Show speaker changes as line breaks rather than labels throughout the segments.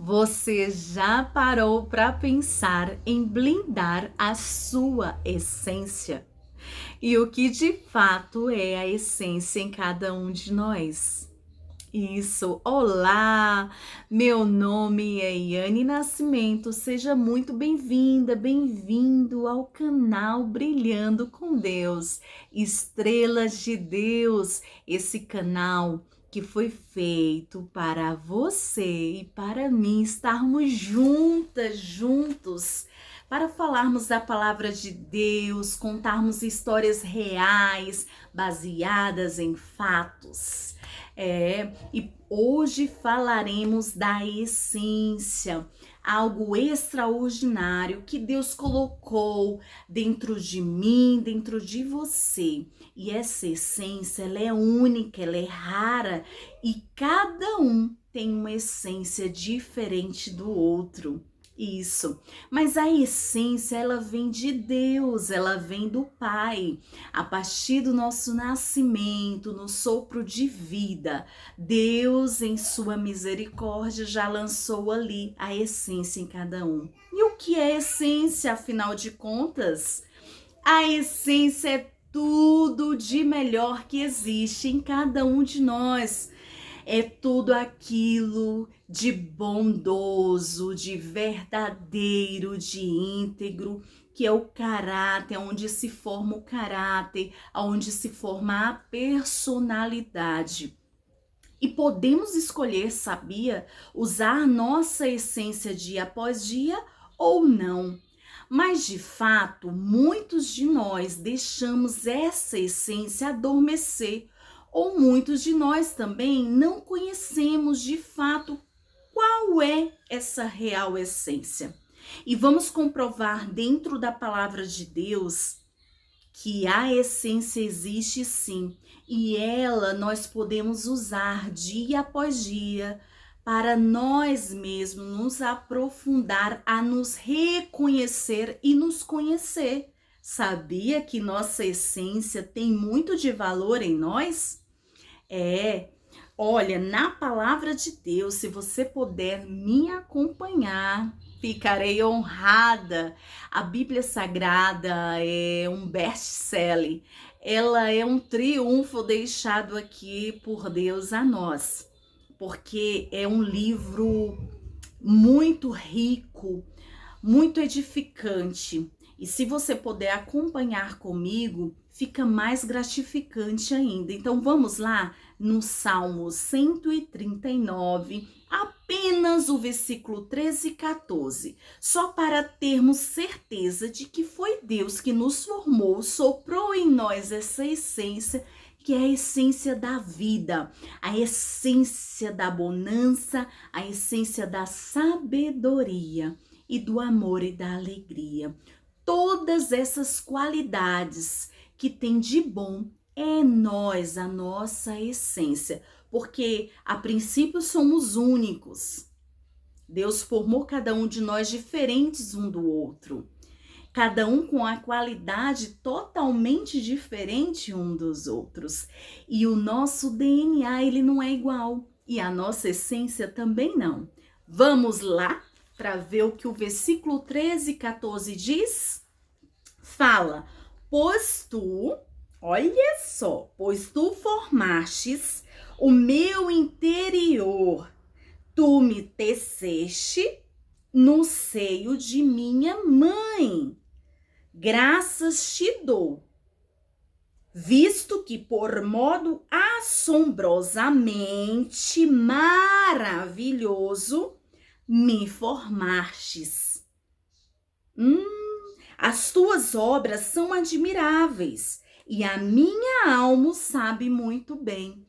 Você já parou para pensar em blindar a sua essência? E o que de fato é a essência em cada um de nós? Isso, olá! Meu nome é Yane Nascimento, seja muito bem-vinda, bem-vindo ao canal Brilhando com Deus, Estrelas de Deus, esse canal que foi feito para você e para mim estarmos juntos, para falarmos da palavra de Deus, contarmos histórias reais, baseadas em fatos. E hoje falaremos da essência, algo extraordinário que Deus colocou dentro de mim, dentro de você. E essa essência, ela é única, ela é rara e cada um tem uma essência diferente do outro. Isso. Mas a essência, ela vem de Deus, ela vem do Pai. A partir do nosso nascimento, no sopro de vida, Deus, em sua misericórdia, já lançou ali a essência em cada um. E o que é essência, afinal de contas? A essência é tudo de melhor que existe em cada um de nós. É tudo aquilo de bondoso, de verdadeiro, de íntegro, que é o caráter, onde se forma o caráter, onde se forma a personalidade. E podemos escolher, sabia, usar nossa essência dia após dia ou não. Mas de fato, muitos de nós deixamos essa essência adormecer, ou muitos de nós também não conhecemos de fato qual é essa real essência. E vamos comprovar dentro da palavra de Deus que a essência existe sim, e ela nós podemos usar dia após dia para nós mesmos nos aprofundar a nos reconhecer e nos conhecer. Sabia que nossa essência tem muito de valor em nós? Olha, na palavra de Deus, se você puder me acompanhar, ficarei honrada. A Bíblia Sagrada é um best-seller. Ela é um triunfo deixado aqui por Deus a nós, porque é um livro muito rico, muito edificante. E se você puder acompanhar comigo, fica mais gratificante ainda. Então vamos lá no Salmo 139, apenas o versículo 13 e 14, só para termos certeza de que foi Deus que nos formou, soprou em nós essa essência, que é a essência da vida, a essência da bonança, a essência da sabedoria e do amor e da alegria. Todas essas qualidades que tem de bom é nós, a nossa essência, porque a princípio somos únicos. Deus formou cada um de nós diferentes um do outro, cada um com a qualidade totalmente diferente um dos outros. E o nosso DNA, ele não é igual, e a nossa essência também não. Vamos lá para ver o que o versículo 13 e 14 diz? Fala, pois tu, olha só, pois tu formastes o meu interior, tu me teceste no seio de minha mãe. Graças te dou, visto que por modo assombrosamente maravilhoso me formastes. As tuas obras são admiráveis e a minha alma sabe muito bem.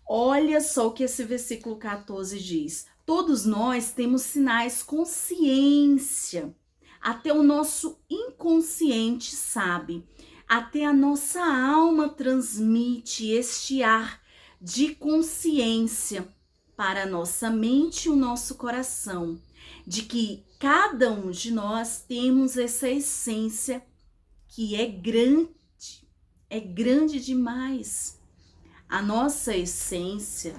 Olha só o que esse versículo 14 diz. Todos nós temos sinais consciência. Até o nosso inconsciente sabe. Até a nossa alma transmite este ar de consciência para a nossa mente e o nosso coração, de que cada um de nós temos essa essência que é grande demais. A nossa essência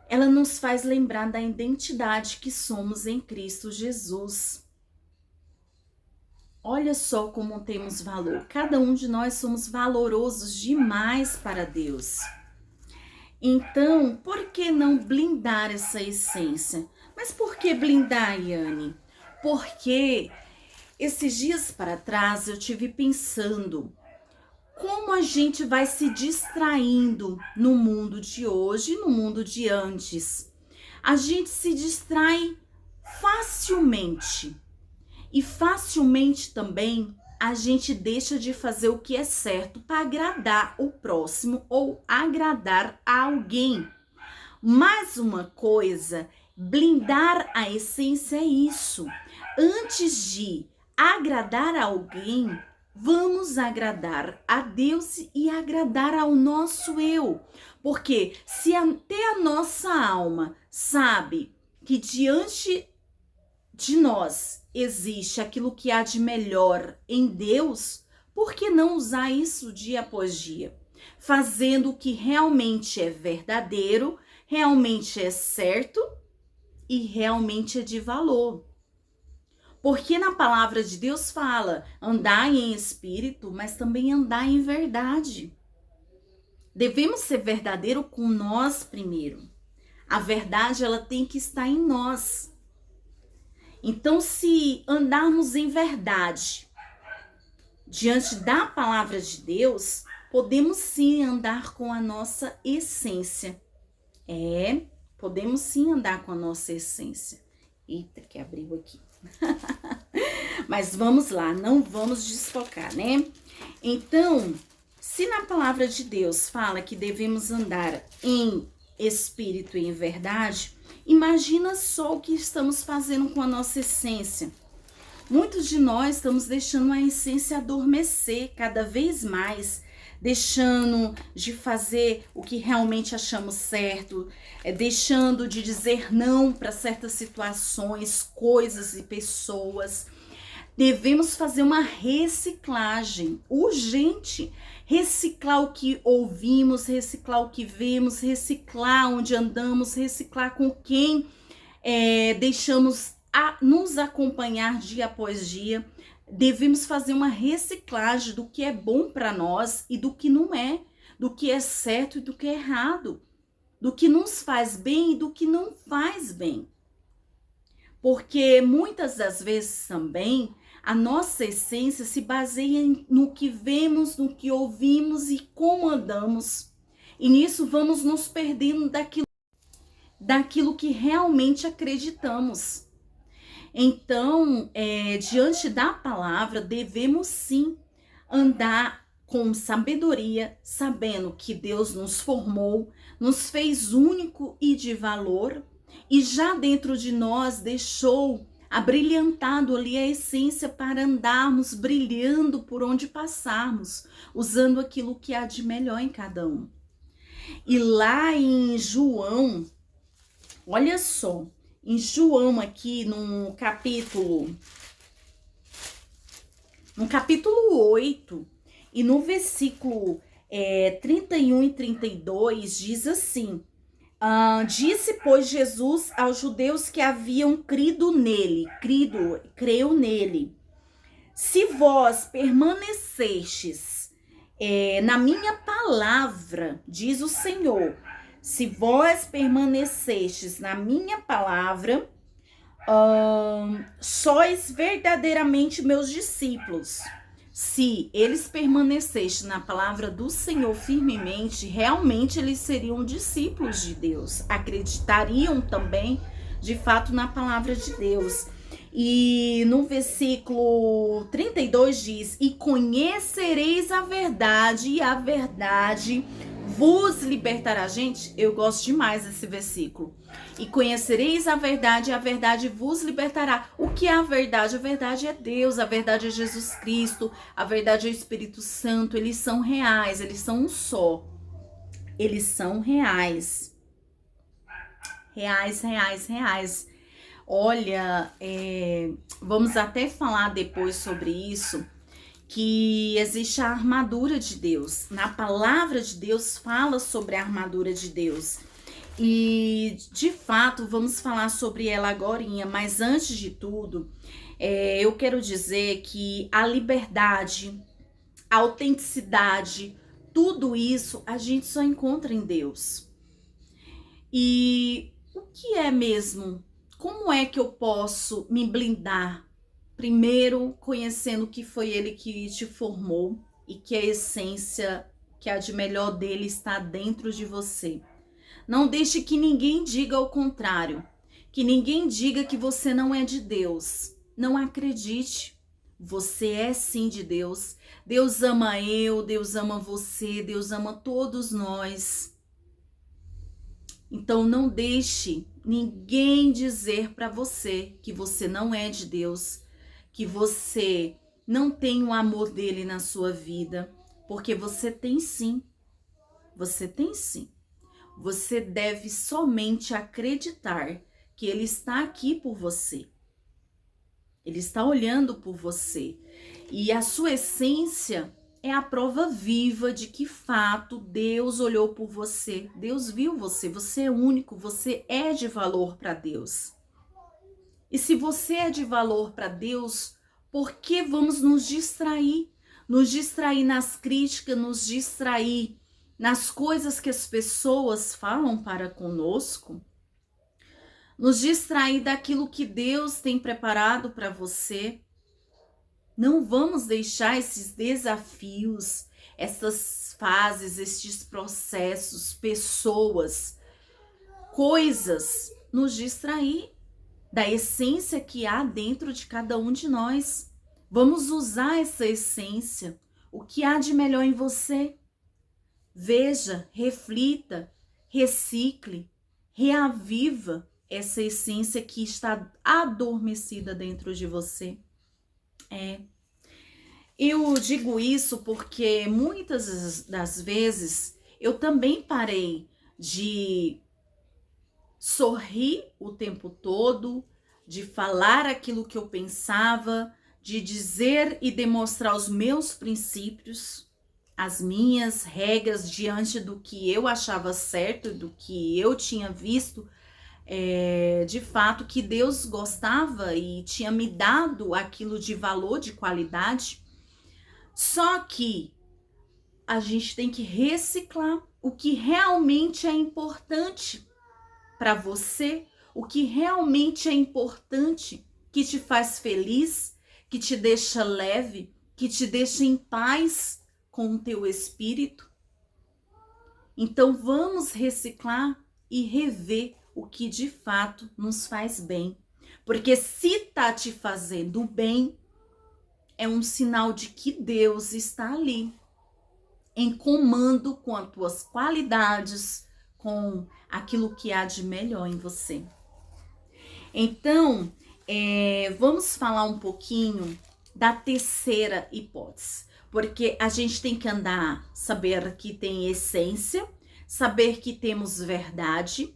ela nos faz lembrar da identidade que somos em Cristo Jesus. Olha só como temos valor. Cada um de nós somos valorosos demais para Deus. Então, por que não blindar essa essência? Mas por que blindar, Yane? Porque esses dias para trás eu tive pensando como a gente vai se distraindo no mundo de hoje e no mundo de antes. A gente se distrai facilmente. E facilmente também a gente deixa de fazer o que é certo para agradar o próximo ou agradar a alguém. Mais uma coisa, blindar a essência é isso. Antes de agradar a alguém, vamos agradar a Deus e agradar ao nosso eu. Porque se até a nossa alma sabe que diante de nós existe aquilo que há de melhor em Deus, por que não usar isso dia após dia? Fazendo o que realmente é verdadeiro, realmente é certo e realmente é de valor. Porque na palavra de Deus fala, andar em espírito, mas também andar em verdade. Devemos ser verdadeiro com nós primeiro. A verdade, ela tem que estar em nós. Então, se andarmos em verdade diante da palavra de Deus, podemos sim andar com a nossa essência. Podemos sim andar com a nossa essência. Eita, que abriu aqui. Mas vamos lá, não vamos desfocar, né? Então, se na palavra de Deus fala que devemos andar em espírito e em verdade, imagina só o que estamos fazendo com a nossa essência. Muitos de nós estamos deixando a essência adormecer cada vez mais, deixando de fazer o que realmente achamos certo, deixando de dizer não para certas situações, coisas e pessoas. Devemos fazer uma reciclagem urgente, reciclar o que ouvimos, reciclar o que vemos, reciclar onde andamos, reciclar com quem deixamos nos acompanhar dia após dia. Devemos fazer uma reciclagem do que é bom para nós e do que não é, do que é certo e do que é errado, do que nos faz bem e do que não faz bem. Porque muitas das vezes também a nossa essência se baseia no que vemos, no que ouvimos e como andamos. E nisso vamos nos perdendo daquilo que realmente acreditamos. Então, diante da palavra, devemos sim andar com sabedoria, sabendo que Deus nos formou, nos fez único e de valor, e já dentro de nós deixou abrilhantado ali a essência para andarmos brilhando por onde passarmos, usando aquilo que há de melhor em cada um. E lá em João, olha só, em João aqui no capítulo 8 e no versículo 31 e 32 diz assim: disse, pois, Jesus aos judeus que haviam creu nele: se vós permanecestes na minha palavra, diz o Senhor, se vós permanecestes na minha palavra, sois verdadeiramente meus discípulos. Se eles permanecessem na palavra do Senhor firmemente, realmente eles seriam discípulos de Deus. Acreditariam também, de fato, na palavra de Deus. E no versículo 32 diz: e conhecereis a verdade, e a verdade vos libertará. Gente, eu gosto demais desse versículo. E conhecereis a verdade, e a verdade vos libertará. O que é a verdade? A verdade é Deus, a verdade é Jesus Cristo, a verdade é o Espírito Santo. Eles são reais, eles são um só. Eles são reais. Reais. Olha, vamos até falar depois sobre isso, que existe a armadura de Deus. Na palavra de Deus fala sobre a armadura de Deus. E de fato vamos falar sobre ela agorinha, mas antes de tudo, eu quero dizer que a liberdade, a autenticidade, tudo isso a gente só encontra em Deus. E o que é mesmo? Como é que eu posso me blindar? Primeiro, conhecendo que foi Ele que te formou e que a essência, que a de melhor dele está dentro de você. Não deixe que ninguém diga o contrário, que ninguém diga que você não é de Deus. Não acredite, você é sim de Deus. Deus ama eu, Deus ama você, Deus ama todos nós. Então não deixe ninguém dizer para você que você não é de Deus, que você não tem o amor dele na sua vida, porque você tem sim. Você tem sim. Você deve somente acreditar que ele está aqui por você. Ele está olhando por você. E a sua essência é a prova viva de que fato Deus olhou por você. Deus viu você. Você é único. Você é de valor para Deus. E se você é de valor para Deus, por que vamos nos distrair? Nos distrair nas críticas, nos distrair nas coisas que as pessoas falam para conosco, nos distrair daquilo que Deus tem preparado para você. Não vamos deixar esses desafios, essas fases, estes processos, pessoas, coisas, nos distrair da essência que há dentro de cada um de nós. Vamos usar essa essência, o que há de melhor em você. Veja, reflita, recicle, reaviva essa essência que está adormecida dentro de você. Eu digo isso porque muitas das vezes eu também parei de sorrir o tempo todo, de falar aquilo que eu pensava, de dizer e demonstrar os meus princípios, as minhas regras diante do que eu achava certo, do que eu tinha visto, de fato que Deus gostava e tinha me dado aquilo de valor, de qualidade. Só que a gente tem que reciclar o que realmente é importante para você, o que realmente é importante, que te faz feliz, que te deixa leve, que te deixa em paz com o teu espírito. Então vamos reciclar e rever o que de fato nos faz bem. Porque se tá te fazendo bem, é um sinal de que Deus está ali, em comando com as tuas qualidades, com aquilo que há de melhor em você. Então, vamos falar um pouquinho da terceira hipótese. Porque a gente tem que saber que tem essência, saber que temos verdade,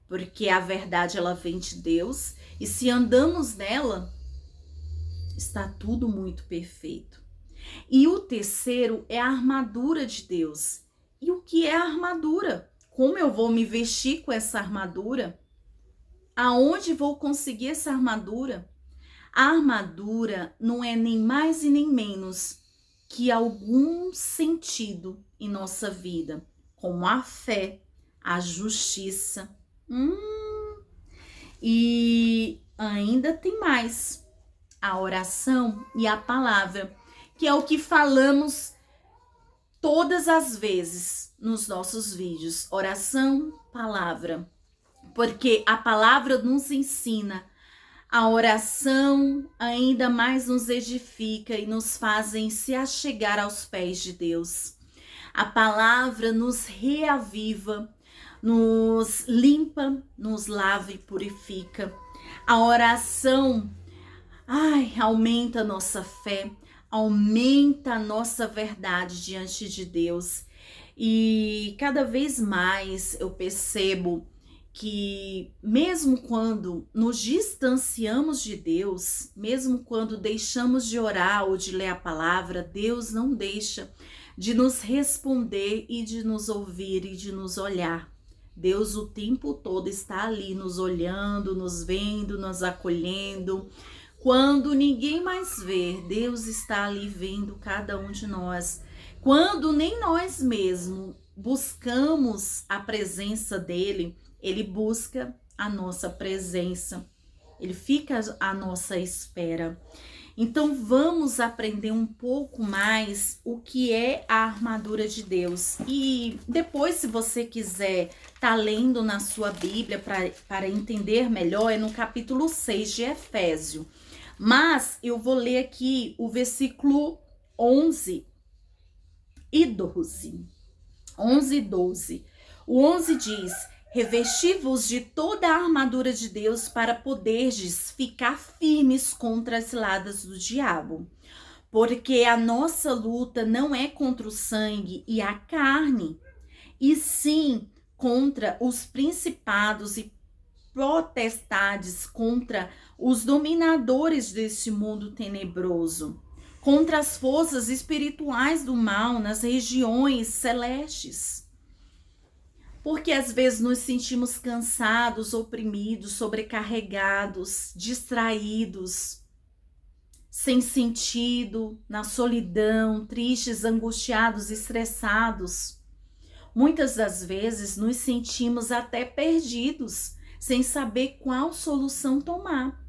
porque a verdade ela vem de Deus, e se andamos nela, está tudo muito perfeito. E o terceiro é a armadura de Deus. E o que é a armadura? Como eu vou me vestir com essa armadura? Aonde vou conseguir essa armadura? A armadura não é nem mais e nem menos que algum sentido em nossa vida, como a fé, a justiça. E ainda tem mais, a oração e a palavra, que é o que falamos todas as vezes nos nossos vídeos. Oração, palavra. Porque a palavra nos ensina, a oração ainda mais nos edifica e nos fazem se achegar aos pés de Deus. A palavra nos reaviva, nos limpa, nos lava e purifica. A oração, aumenta a nossa fé, aumenta a nossa verdade diante de Deus. E cada vez mais eu percebo que mesmo quando nos distanciamos de Deus, mesmo quando deixamos de orar ou de ler a palavra, Deus não deixa de nos responder e de nos ouvir e de nos olhar. Deus o tempo todo está ali nos olhando, nos vendo, nos acolhendo. Quando ninguém mais vê, Deus está ali vendo cada um de nós. Quando nem nós mesmos buscamos a presença dele, ele busca a nossa presença. Ele fica à nossa espera. Então vamos aprender um pouco mais o que é a armadura de Deus. E depois, se você quiser estar lendo na sua Bíblia para entender melhor, é no capítulo 6 de Efésios. Mas eu vou ler aqui o versículo 11 e 12. 11 e 12. O 11 diz: revesti-vos de toda a armadura de Deus para poderdes ficar firmes contra as ciladas do diabo. Porque a nossa luta não é contra o sangue e a carne, e sim contra os principados e potestades, contra os dominadores deste mundo tenebroso, contra as forças espirituais do mal nas regiões celestes. Porque às vezes nos sentimos cansados, oprimidos, sobrecarregados, distraídos, sem sentido, na solidão, tristes, angustiados, estressados. Muitas das vezes nos sentimos até perdidos, sem saber qual solução tomar.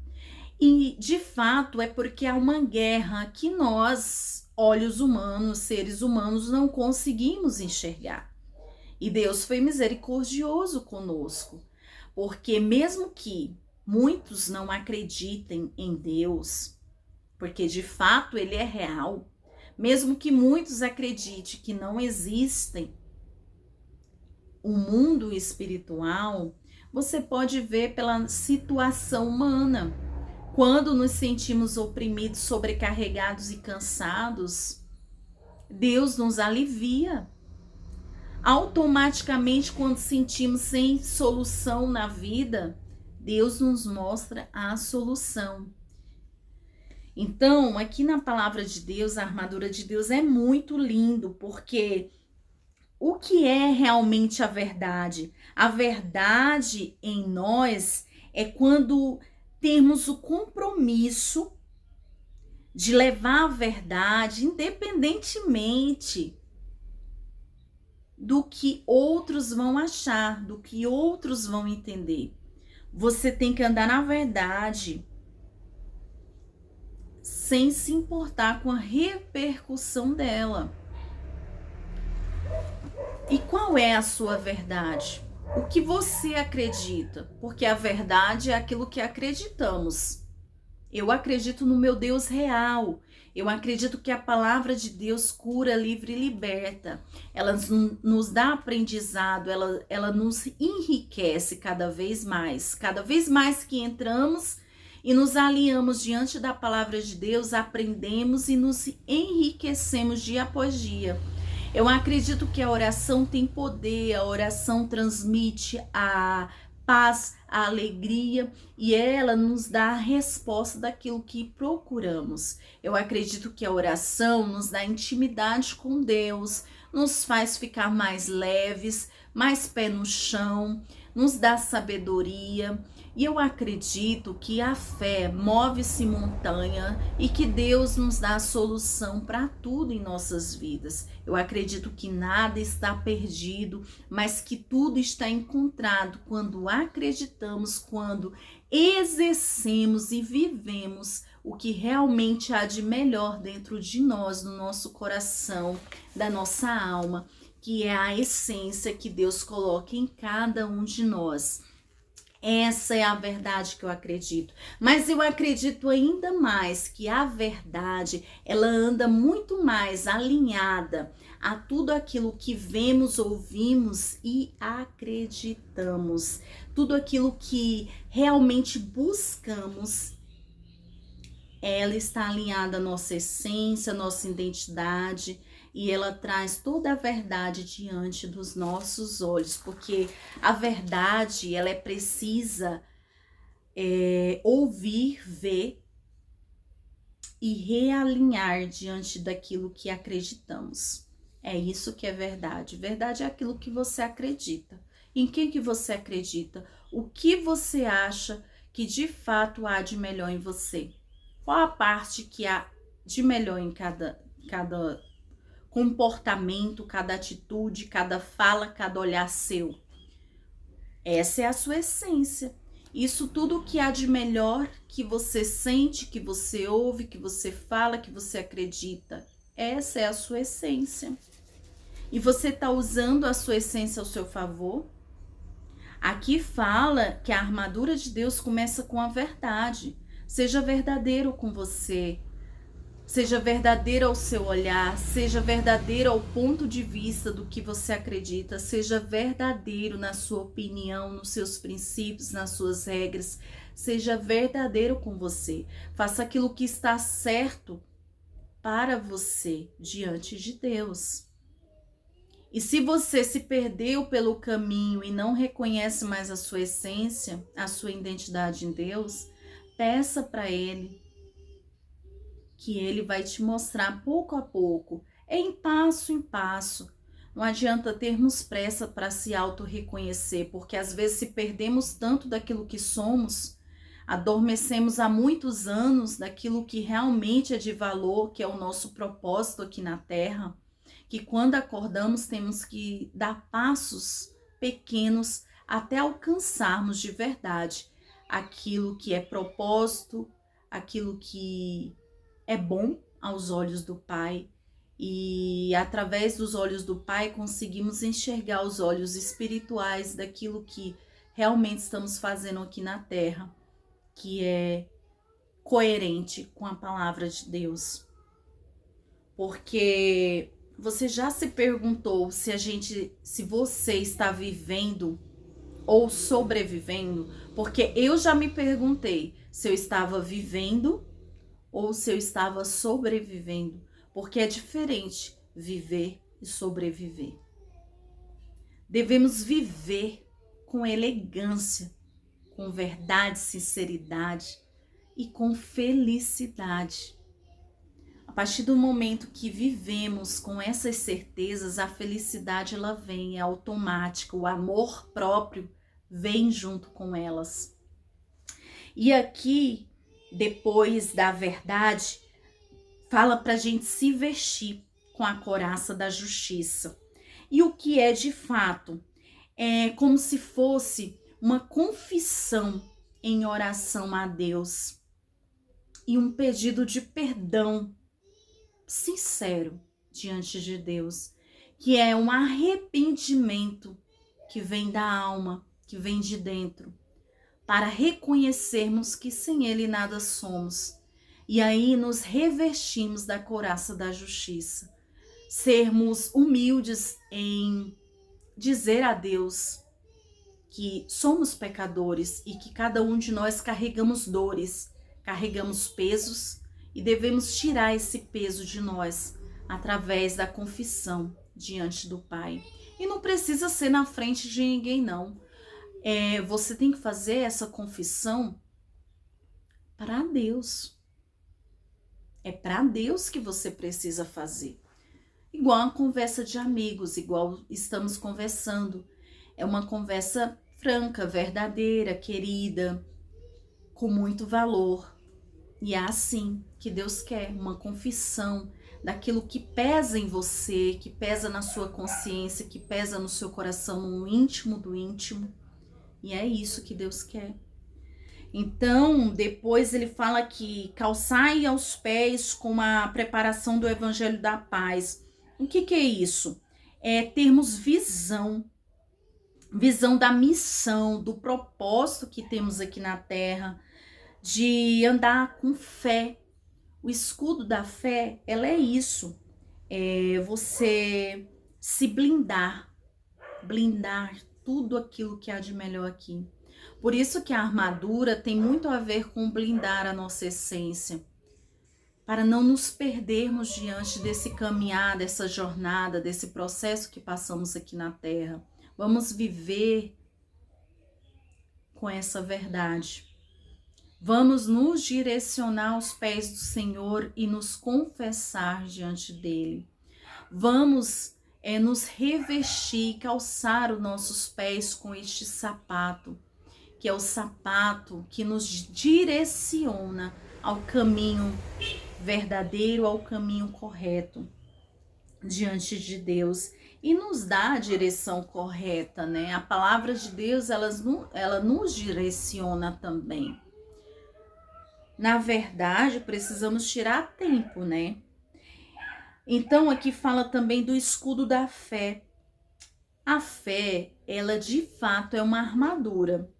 E de fato é porque há uma guerra que nós, olhos humanos, seres humanos, não conseguimos enxergar. E Deus foi misericordioso conosco, porque mesmo que muitos não acreditem em Deus, porque de fato ele é real, mesmo que muitos acreditem que não existem o mundo espiritual, você pode ver pela situação humana. Quando nos sentimos oprimidos, sobrecarregados e cansados, Deus nos alivia. Automaticamente, quando sentimos sem solução na vida, Deus nos mostra a solução. Então, aqui na palavra de Deus, a armadura de Deus é muito lindo, porque o que é realmente a verdade? A verdade em nós é quando temos o compromisso de levar a verdade, independentemente do que outros vão achar, do que outros vão entender. Você tem que andar na verdade, sem se importar com a repercussão dela. E qual é a sua verdade? O que você acredita? Porque a verdade é aquilo que acreditamos. Eu acredito no meu Deus real. Eu acredito que a palavra de Deus cura, livre e liberta. Ela nos dá aprendizado, ela nos enriquece cada vez mais. Cada vez mais que entramos e nos alinhamos diante da palavra de Deus, aprendemos e nos enriquecemos dia após dia. Eu acredito que a oração tem poder, a oração transmite a paz, a alegria, e ela nos dá a resposta daquilo que procuramos. Eu acredito que a oração nos dá intimidade com Deus, nos faz ficar mais leves, mais pé no chão, nos dá sabedoria. E eu acredito que a fé move-se montanha e que Deus nos dá a solução para tudo em nossas vidas. Eu acredito que nada está perdido, mas que tudo está encontrado quando acreditamos, quando exercemos e vivemos o que realmente há de melhor dentro de nós, no nosso coração, da nossa alma, que é a essência que Deus coloca em cada um de nós. Essa é a verdade que eu acredito. Mas eu acredito ainda mais que a verdade, ela anda muito mais alinhada a tudo aquilo que vemos, ouvimos e acreditamos. Tudo aquilo que realmente buscamos, ela está alinhada à nossa essência, à nossa identidade, e ela traz toda a verdade diante dos nossos olhos, porque a verdade, ela é precisa ouvir, ver e realinhar diante daquilo que acreditamos. É isso que é verdade. Verdade é aquilo que você acredita. Em quem que você acredita? O que você acha que de fato há de melhor em você? Qual a parte que há de melhor em cada comportamento, cada atitude, cada fala, cada olhar seu? Essa é a sua essência. Isso tudo que há de melhor que você sente, que você ouve, que você fala, que você acredita. Essa é a sua essência. E você está usando a sua essência ao seu favor? Aqui fala que a armadura de Deus começa com a verdade. Seja verdadeiro com você. Seja verdadeiro ao seu olhar, seja verdadeiro ao ponto de vista do que você acredita, seja verdadeiro na sua opinião, nos seus princípios, nas suas regras, seja verdadeiro com você. Faça aquilo que está certo para você diante de Deus. E se você se perdeu pelo caminho e não reconhece mais a sua essência, a sua identidade em Deus, peça para Ele, que Ele vai te mostrar pouco a pouco, em passo. Não adianta termos pressa para se auto-reconhecer, porque às vezes se perdemos tanto daquilo que somos, adormecemos há muitos anos daquilo que realmente é de valor, que é o nosso propósito aqui na Terra, que quando acordamos temos que dar passos pequenos até alcançarmos de verdade aquilo que é propósito, aquilo que é bom aos olhos do Pai, e através dos olhos do Pai conseguimos enxergar os olhos espirituais daquilo que realmente estamos fazendo aqui na Terra, que é coerente com a palavra de Deus. Porque você já se perguntou se você está vivendo ou sobrevivendo? Porque eu já me perguntei se eu estava vivendo ou se eu estava sobrevivendo, porque é diferente viver e sobreviver. Devemos viver com elegância, com verdade, sinceridade e com felicidade. A partir do momento que vivemos com essas certezas, a felicidade ela vem, é automática, o amor próprio vem junto com elas. E aqui, depois da verdade, fala para a gente se vestir com a couraça da justiça. E o que é de fato? É como se fosse uma confissão em oração a Deus e um pedido de perdão sincero diante de Deus, que é um arrependimento que vem da alma, que vem de dentro, para reconhecermos que sem Ele nada somos. E aí nos revestimos da couraça da justiça. Sermos humildes em dizer a Deus que somos pecadores e que cada um de nós carregamos dores, carregamos pesos e devemos tirar esse peso de nós através da confissão diante do Pai. E não precisa ser na frente de ninguém, não. Você tem que fazer essa confissão para Deus. É para Deus que você precisa fazer. Igual uma conversa de amigos, igual estamos conversando. É uma conversa franca, verdadeira, querida, com muito valor. E é assim que Deus quer, uma confissão daquilo que pesa em você, que pesa na sua consciência, que pesa no seu coração, no íntimo do íntimo. E é isso que Deus quer. Então, depois ele fala que calçai aos pés com a preparação do Evangelho da Paz. O que é isso? É termos visão da missão, do propósito que temos aqui na Terra, de andar com fé. O escudo da fé, ela é isso. É você se blindar tudo aquilo que há de melhor aqui. Por isso que a armadura tem muito a ver com blindar a nossa essência, para não nos perdermos diante desse caminhar, dessa jornada, desse processo que passamos aqui na Terra. Vamos viver com essa verdade. Vamos nos direcionar aos pés do Senhor e nos confessar diante dele. Vamos é nos revestir, calçar os nossos pés com este sapato, que é o sapato que nos direciona ao caminho verdadeiro, ao caminho correto diante de Deus e nos dá a direção correta, né? A palavra de Deus, ela nos direciona também. Na verdade, precisamos tirar tempo, né? Então, aqui fala também do escudo da fé. A fé, ela de fato é uma armadura.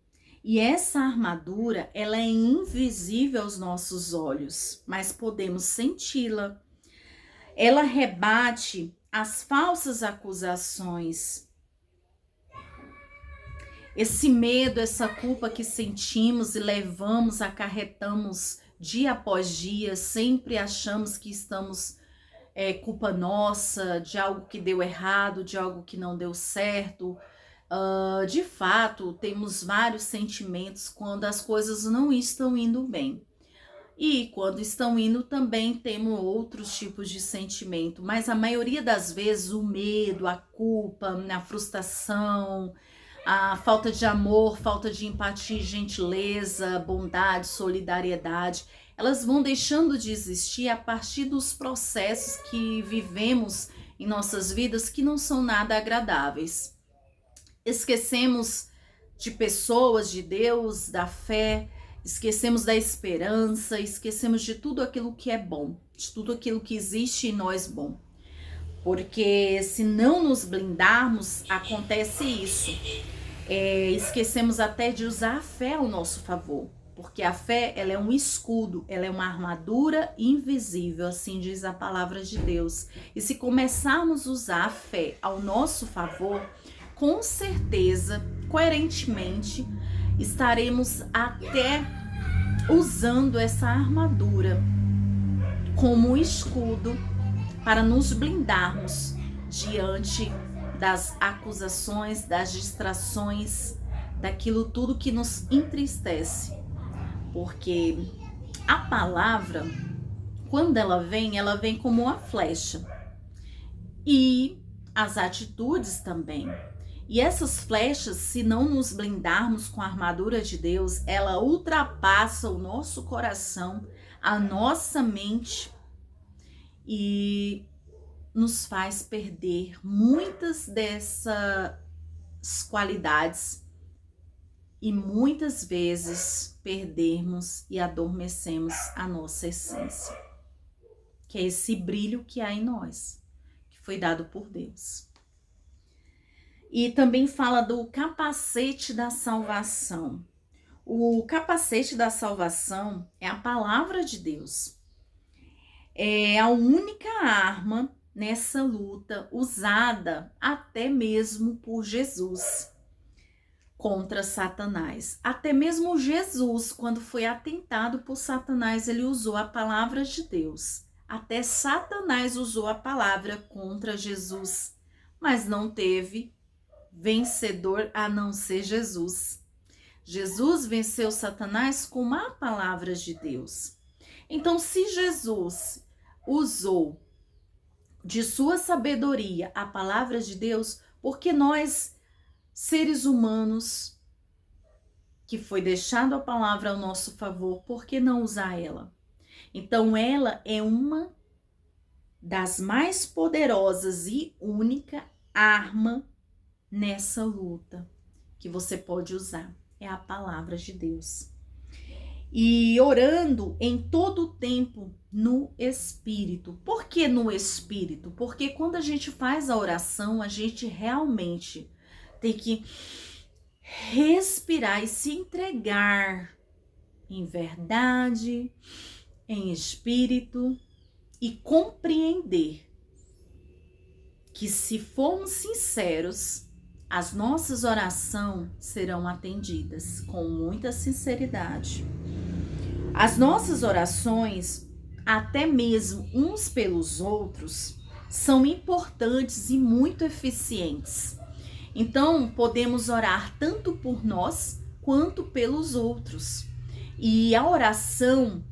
E essa armadura, ela é invisível aos nossos olhos, mas podemos senti-la. Ela rebate as falsas acusações. Esse medo, essa culpa que sentimos e levamos, acarretamos dia após dia, sempre achamos que estamos culpa nossa, de algo que deu errado, de algo que não deu certo. De fato, temos vários sentimentos quando as coisas não estão indo bem. E quando estão indo também temos outros tipos de sentimento, mas a maioria das vezes o medo, a culpa, a frustração, a falta de amor, falta de empatia, gentileza, bondade, solidariedade, elas vão deixando de existir a partir dos processos que vivemos em nossas vidas que não são nada agradáveis. Esquecemos de pessoas, de Deus, da fé, esquecemos da esperança, esquecemos de tudo aquilo que é bom, de tudo aquilo que existe em nós bom. Porque se não nos blindarmos, acontece isso. Esquecemos até de usar a fé ao nosso favor. Porque a fé, ela é um escudo, ela é uma armadura invisível, assim diz a palavra de Deus. E se começarmos a usar a fé ao nosso favor, com certeza, coerentemente, estaremos até usando essa armadura como escudo para nos blindarmos diante das acusações, das distrações, daquilo tudo que nos entristece. Porque a palavra, quando ela vem como uma flecha. E as atitudes também. E essas flechas, se não nos blindarmos com a armadura de Deus, ela ultrapassa o nosso coração, a nossa mente e nos faz perder muitas dessas qualidades e muitas vezes perdermos e adormecemos a nossa essência, que é esse brilho que há em nós, que foi dado por Deus. E também fala do capacete da salvação. O capacete da salvação é a palavra de Deus. É a única arma nessa luta usada até mesmo por Jesus contra Satanás. Até mesmo Jesus, quando foi atentado por Satanás, ele usou a palavra de Deus. Até Satanás usou a palavra contra Jesus, mas não teve vencedor a não ser Jesus. Jesus venceu Satanás com a palavra de Deus. Então, se Jesus usou de sua sabedoria a palavra de Deus, porque nós, seres humanos, que foi deixado a palavra ao nosso favor, por que não usar ela? Então, ela é uma das mais poderosas e única arma nessa luta que você pode usar, é a palavra de Deus. E orando em todo o tempo no Espírito. Por que no Espírito? Porque quando a gente faz a oração, a gente realmente tem que respirar e se entregar em verdade, em espírito e compreender que se formos sinceros, as nossas orações serão atendidas com muita sinceridade. As nossas orações, até mesmo uns pelos outros, são importantes e muito eficientes. Então, podemos orar tanto por nós quanto pelos outros. E a oração,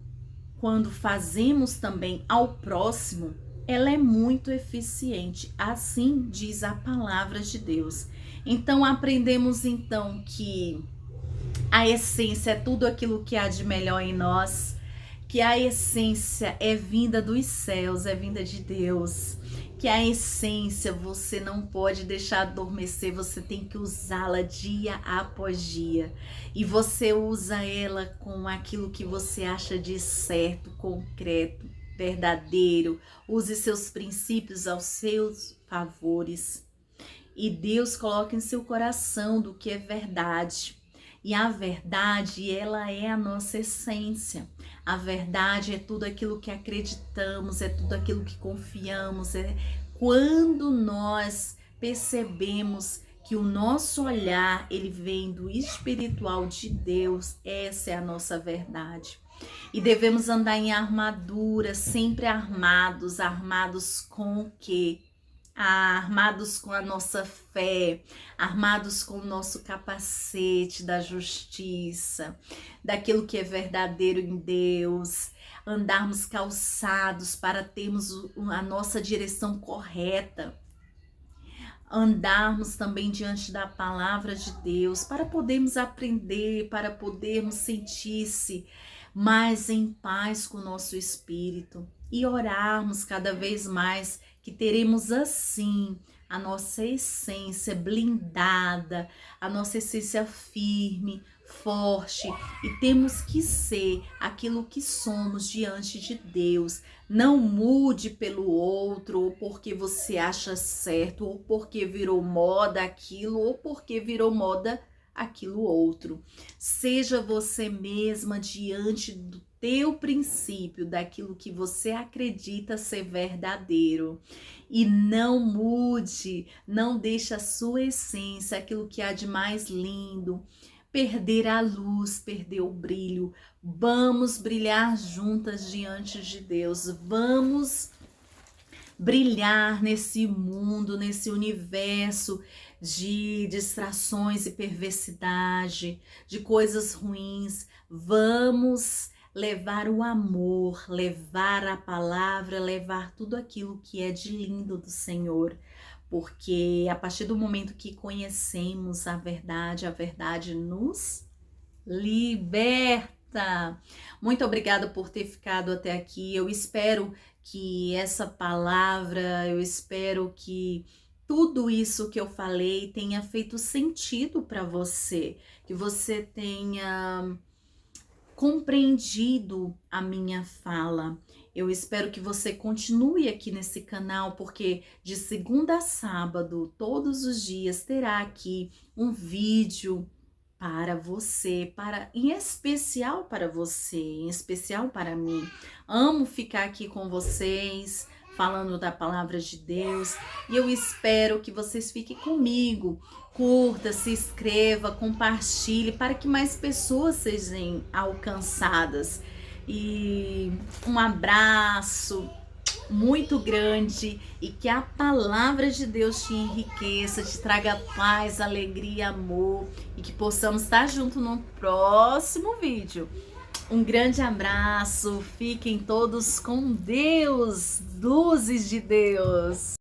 quando fazemos também ao próximo, ela é muito eficiente, assim diz a palavra de Deus. Então aprendemos então que a essência é tudo aquilo que há de melhor em nós, que a essência é vinda dos céus, é vinda de Deus, que a essência você não pode deixar adormecer, você tem que usá-la dia após dia. E você usa ela com aquilo que você acha de certo, concreto, verdadeiro. Use seus princípios aos seus favores. E Deus coloca em seu coração do que é verdade. E a verdade, ela é a nossa essência. A verdade é tudo aquilo que acreditamos, é tudo aquilo que confiamos. É quando nós percebemos que o nosso olhar, ele vem do espiritual de Deus, essa é a nossa verdade. E devemos andar em armadura, sempre armados. Armados com o quê? Armados com a nossa fé, armados com o nosso capacete da justiça, daquilo que é verdadeiro em Deus, andarmos calçados para termos a nossa direção correta, andarmos também diante da palavra de Deus, para podermos aprender, para podermos sentir-se mais em paz com o nosso espírito e orarmos cada vez mais, que teremos assim a nossa essência blindada, a nossa essência firme, forte, e temos que ser aquilo que somos diante de Deus. Não mude pelo outro, ou porque você acha certo, ou porque virou moda aquilo, ou porque virou moda aquilo outro. Seja você mesma diante do teu princípio, daquilo que você acredita ser verdadeiro. E não mude, não deixe a sua essência, aquilo que há de mais lindo, perder a luz, perder o brilho. Vamos brilhar juntas diante de Deus. Vamos brilhar nesse mundo, nesse universo de distrações e perversidade, de coisas ruins. Vamos levar o amor, levar a palavra, levar tudo aquilo que é de lindo do Senhor. Porque a partir do momento que conhecemos a verdade nos liberta. Muito obrigada por ter ficado até aqui. Eu espero que essa palavra, eu espero que tudo isso que eu falei tenha feito sentido para você, que você tenha compreendido a minha fala. Eu espero que você continue aqui nesse canal, porque de segunda a sábado, todos os dias, terá aqui um vídeo para você, em especial para você, em especial para mim. Amo ficar aqui com vocês, falando da palavra de Deus, e eu espero que vocês fiquem comigo. Curta, se inscreva, compartilhe, para que mais pessoas sejam alcançadas. E um abraço muito grande, e que a palavra de Deus te enriqueça, te traga paz, alegria, amor, e que possamos estar juntos no próximo vídeo. Um grande abraço, fiquem todos com Deus, luzes de Deus.